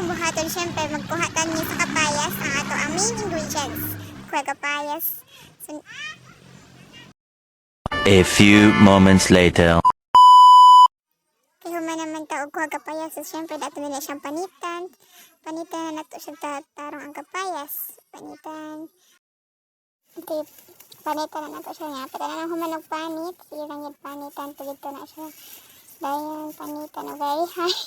itong buhaton, syempre, magkuhatan niyo sa kapayas ang ato ang main ingredients. Kuha kapayas. So, A few moments later. kaya naman taog kuha kapayas. So, syempre, dato nila siyang panitan. Panitan na nato siya tarong ang kapayas. Panitan. Okay, panitan na nato siya nga. Pero na lang humanog panit. Sige lang yung panitan. Tulito na siya. Dahil panitan na very high.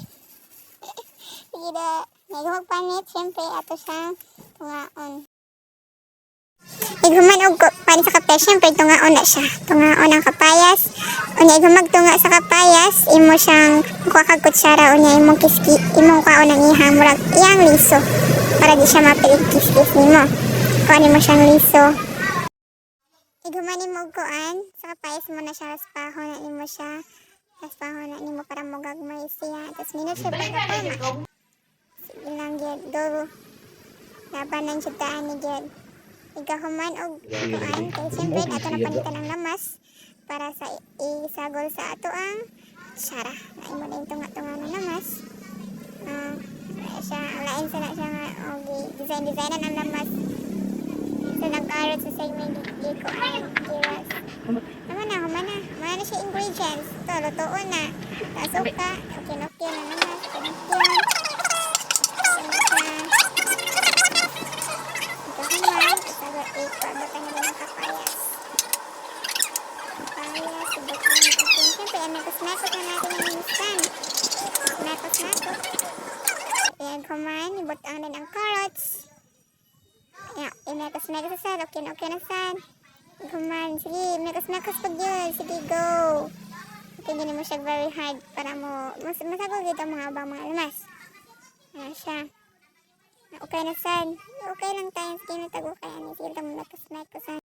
Sige na. Nagumag panit. Syempre, ato siya tungaon. Iguman og panit sa kape, syempre tungaon na siya. Tungaon ang kapayas. Unya igumag tunga sa kapayas, imo siyang kuha kag kutsara, unya imong kiski, imong kaon ang ihang murag iyang liso para di siya mapiig kiskis nimo. Kuha nimo siyang liso. Iguman nimo og kuan sa kapayas mo na siya raspahon na nimo siya. Raspahon na nimo para mo gagmay siya. Tapos minut siya pagkatama. Sige lang gyud, go. Labanan siya taan ni gyud. Igahuman og kuan kay siyempre ato na panitan ang lamas para sa isagol sa ato ang tsara. Na imo din tunga-tunga ng lamas. Siya lain sa na siya nga og design-designan ang lamas. So nag-carrot sa segment di ko ang giras. Naman na, human na. Human na siya ingredients. Ito, lutoon na. Tasuka, okay na lamas. Kinokyan. Ipagatan na rin ang kapayas. Kapayas, ibatan na natin. Siyempre, mekos-mekos na natin ang instan. Mekos-mekos. Ayan, kumain. Ibutang din ang carrots. Ayan, mekos-mekos na sad. Okay na sad. Kumain. Sige, mekos-mekos pag yun. Sige, go. Okay, hindi mo siya very hard para mo. Masagol dito mga abang mga lamas. Ayan siya. Okay na sad. Okay lang tayo. Sige na tago kaya. Sige lang mekos-mekos.